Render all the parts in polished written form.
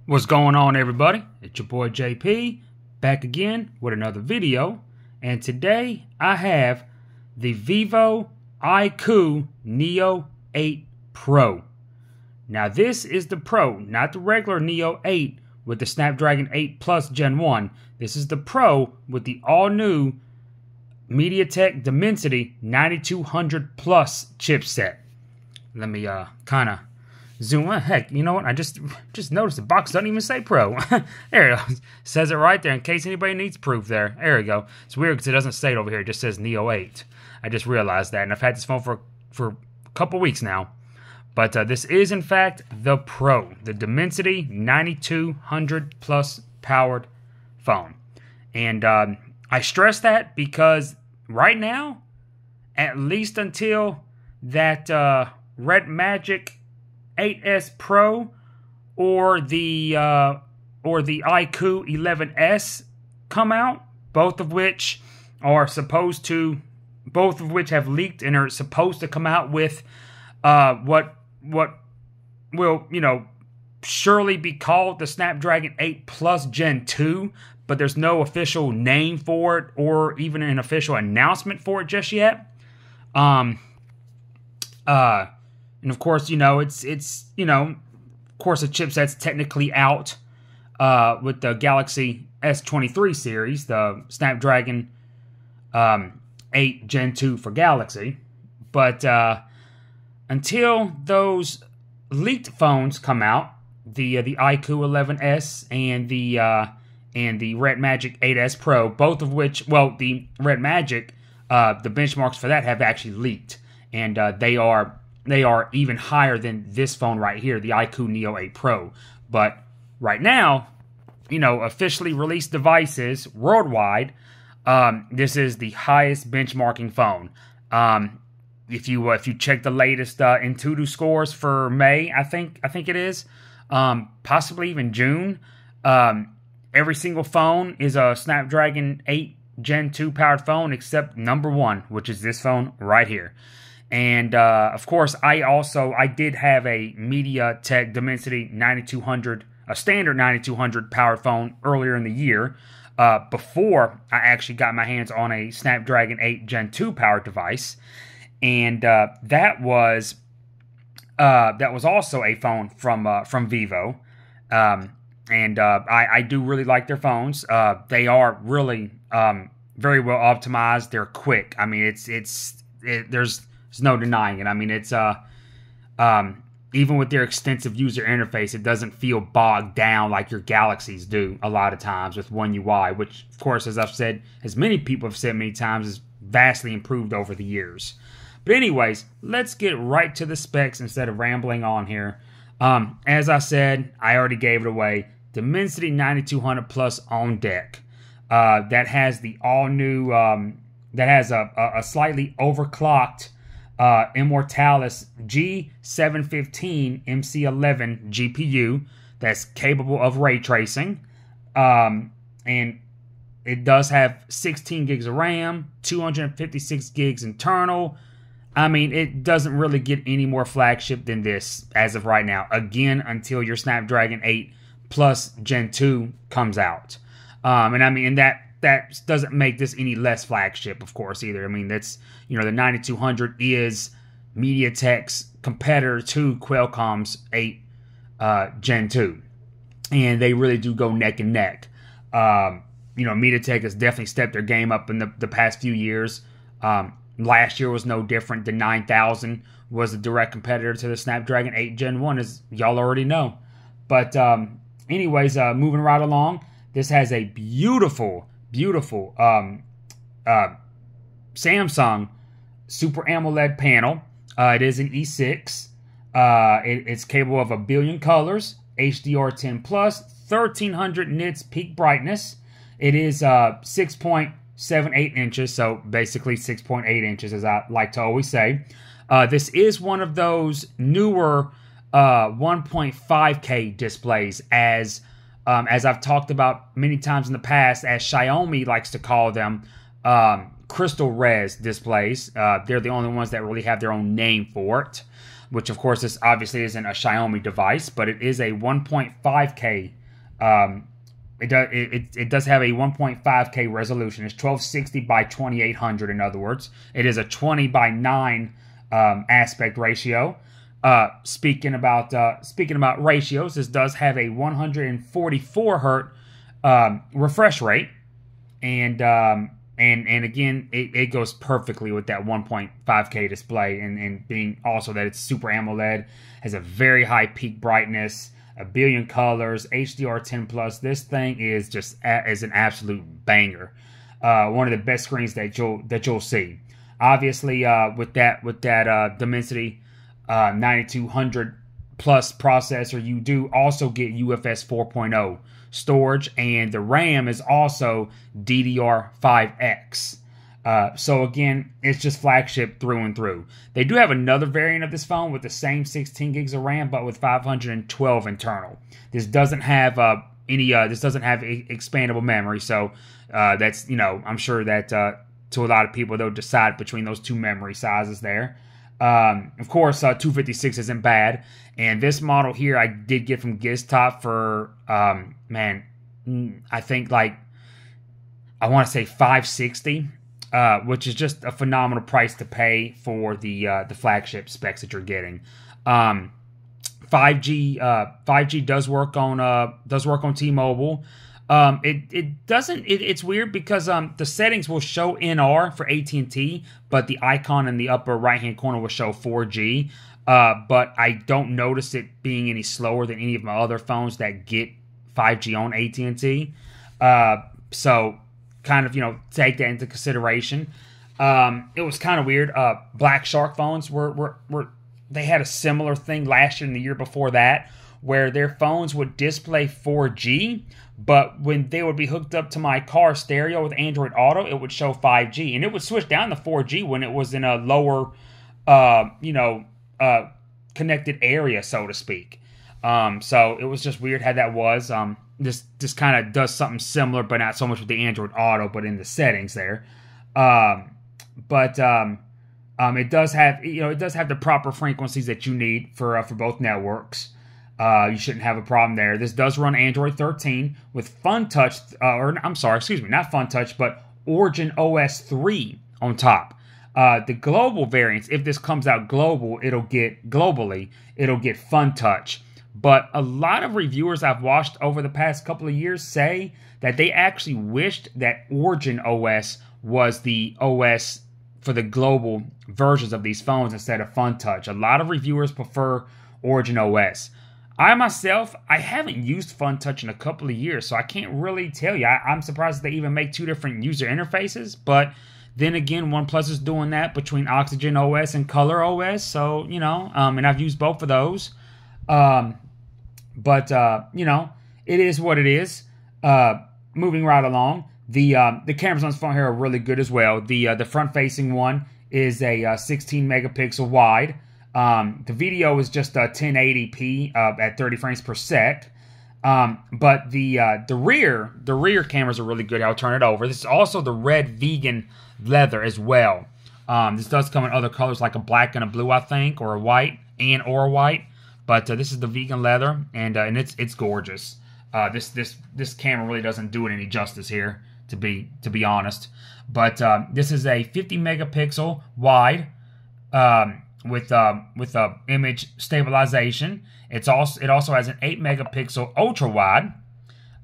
What's going on, everybody? It's your boy JP back again with another video, and today I have the Vivo iQOO Neo 8 Pro. Now this is the Pro, not the regular Neo 8 with the Snapdragon 8 Plus Gen 1. This is the Pro with the all-new MediaTek Dimensity 9200 Plus chipset. Let me kind of zoom in. Heck, you know what? I just noticed the box doesn't even say Pro. There it goes. Says it right there in case anybody needs proof there. There we go. It's weird because it doesn't say it over here. It just says Neo 8. I just realized that, and I've had this phone for a couple weeks now. But this is, in fact, the Pro, the Dimensity 9200 Plus powered phone. And I stress that because right now, at least until that Red Magic 8S Pro or the iQOO 11S come out, both of which have leaked and are supposed to come out with what will, surely be called the Snapdragon 8 Plus Gen 2, but there's no official name for it or even an official announcement for it just yet. And of course, of course, the chipset's technically out with the Galaxy S23 series, the Snapdragon 8 Gen 2 for Galaxy. But until those leaked phones come out, the iQOO 11S and the Red Magic 8S Pro, both of which, well, the Red Magic, the benchmarks for that have actually leaked, and they are even higher than this phone right here, the iQOO Neo 8 Pro. But right now, officially released devices worldwide, this is the highest benchmarking phone. If you check the latest Antutu scores for May, I think it is, possibly even June, every single phone is a Snapdragon 8 Gen 2 powered phone except number one, which is this phone right here. And of course, I did have a MediaTek Dimensity 9200, a standard 9200 powered phone earlier in the year, before I actually got my hands on a Snapdragon 8 Gen 2 powered device, and that was also a phone from Vivo, and I do really like their phones. They are really very well optimized. They're quick. I mean, there's no denying it. I mean, it's even with their extensive user interface, it doesn't feel bogged down like your Galaxies do a lot of times with One UI, which, of course, as I've said, as many people have said many times, is vastly improved over the years. But anyways, let's get right to the specs instead of rambling on here. As I said, I already gave it away. Dimensity 9200 Plus on deck. That has the all-new, that has a slightly overclocked Immortalis G715 MC11 GPU that's capable of ray tracing, and it does have 16 gigs of RAM, 256 gigs internal. I mean, it doesn't really get any more flagship than this as of right now. Again, until your Snapdragon 8 Plus Gen 2 comes out, and I mean, that doesn't make this any less flagship, of course, either. I mean, that's, the 9200 is MediaTek's competitor to Qualcomm's 8 Gen 2. And they really do go neck and neck. MediaTek has definitely stepped their game up in the past few years. Last year was no different. The 9000 was a direct competitor to the Snapdragon 8 Gen 1, as y'all already know. But anyways, moving right along, this has a beautiful Samsung Super AMOLED panel. It is an E6. It's capable of 1 billion colors, HDR10+, 1300 nits peak brightness. It is 6.78 inches, so basically 6.8 inches, as I like to always say. This is one of those newer 1.5K displays, as I've talked about many times in the past, as Xiaomi likes to call them, crystal res displays. They're the only ones that really have their own name for it, which of course this obviously isn't a Xiaomi device, but it is a 1.5K It does have a 1.5K resolution. It's 1260 by 2800. In other words, it is a 20 by 9 aspect ratio. Speaking about ratios, this does have a 144 hertz refresh rate, and again, it goes perfectly with that 1.5K display, and being also that it's Super AMOLED, has a very high peak brightness, a billion colors, HDR10 plus. This thing is just is an absolute banger. One of the best screens that you'll see. Obviously, with that Dimensity 9200 plus processor, you do also get UFS 4.0 storage, and the RAM is also DDR5X. So again, it's just flagship through and through. They do have another variant of this phone with the same 16 gigs of RAM, but with 512 internal. This doesn't have expandable memory, so that's, I'm sure that to a lot of people they'll decide between those two memory sizes there. Of course, 256 isn't bad, and this model here I did get from Giztop for I think I want to say $560. Which is just a phenomenal price to pay for the flagship specs that you're getting. 5G does work on T-Mobile. It's weird because the settings will show NR for AT&T, but the icon in the upper right hand corner will show 4G. But I don't notice it being any slower than any of my other phones that get 5G on AT&T. So kind of, take that into consideration. It was kind of weird. Black Shark phones they had a similar thing last year and the year before that, where their phones would display 4G, but when they would be hooked up to my car stereo with Android Auto, it would show 5G, and it would switch down to 4G when it was in a lower, connected area, so to speak. So it was just weird how that was. This kind of does something similar, but not so much with the Android Auto, but in the settings there. It does have the proper frequencies that you need for both networks. You shouldn't have a problem there. This does run Android 13 with FunTouch, not FunTouch, but Origin OS 3 on top. The global variants, if this comes out globally, it'll get FunTouch. But a lot of reviewers I've watched over the past couple of years say that they actually wished that Origin OS was the OS for the global versions of these phones instead of FunTouch. A lot of reviewers prefer Origin OS. I myself, I haven't used FunTouch in a couple of years, so I can't really tell you. I'm surprised they even make two different user interfaces, but then again, OnePlus is doing that between Oxygen OS and Color OS, so, and I've used both of those. But it is what it is. Moving right along, the cameras on this phone here are really good as well. The front-facing one is a 16 megapixel wide. The video is just a 1080p at 30 frames per sec. But the rear cameras are really good. I'll turn it over. This is also the red vegan leather as well. This does come in other colors like a black and a blue, I think, or a white or a white. But this is the vegan leather, and it's gorgeous. This camera really doesn't do it any justice here, to be honest. But this is a 50 megapixel wide with image stabilization. It also has an 8 megapixel ultra wide,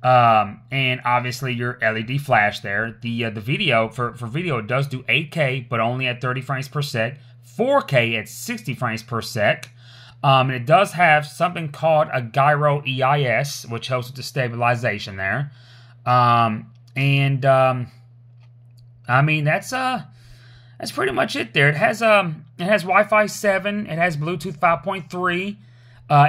and obviously your LED flash there. The video for video, it does do 8K, but only at 30 frames per sec, 4K at 60 frames per sec. And it does have something called a gyro EIS, which helps with the stabilization there. I mean, that's pretty much it there. It has Wi-Fi 7. It has Bluetooth 5.3.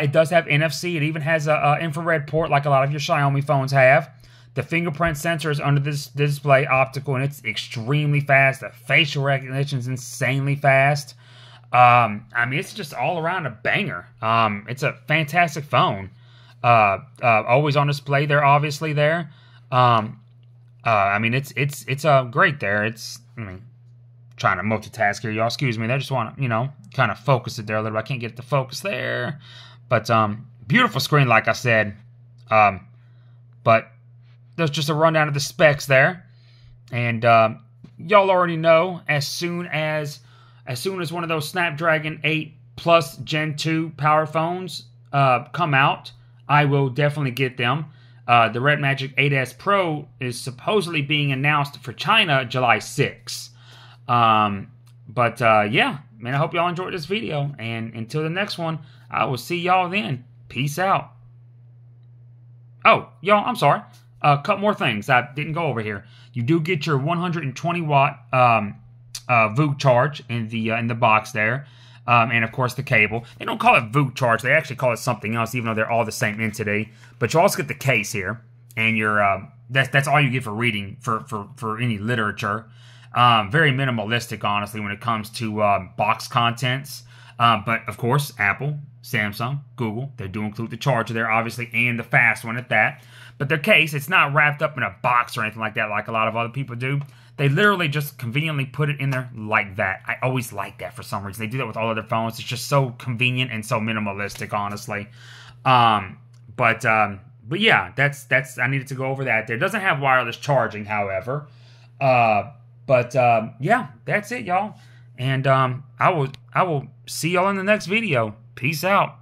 It does have NFC. It even has a infrared port like a lot of your Xiaomi phones have. The fingerprint sensor is under this display, optical, and it's extremely fast. The facial recognition is insanely fast. I mean, it's just all around a banger. It's a fantastic phone. Always on display there, obviously there. I mean, it's great there. Trying to multitask here, y'all. Excuse me. I just want to, kind of focus it there a little bit. I can't get it to focus there. But, beautiful screen, like I said. But that's just a rundown of the specs there. And y'all already know, as soon as one of those Snapdragon 8 Plus Gen 2 power phones come out, I will definitely get them. The Red Magic 8S Pro is supposedly being announced for China July 6th. Yeah, man, I hope y'all enjoyed this video. And until the next one, I will see y'all then. Peace out. Oh, y'all, I'm sorry. A couple more things I didn't go over here. You do get your 120 watt VOOC charge in the box there. And of course the cable. They don't call it VOOC charge. They actually call it something else, even though they're all the same entity. But you also get the case here, and your that's all you get for reading for any literature. Very minimalistic, honestly, when it comes to box contents. But of course, Apple, Samsung, Google, they do include the charger there, obviously, and the fast one at that. But their case, it's not wrapped up in a box or anything like that, like a lot of other people do. They literally just conveniently put it in there like that. I always like that for some reason. They do that with all other phones. It's just so convenient and so minimalistic, honestly. But yeah, that's I needed to go over that. There doesn't have wireless charging, however. Yeah, that's it, y'all. And I will see y'all in the next video. Peace out.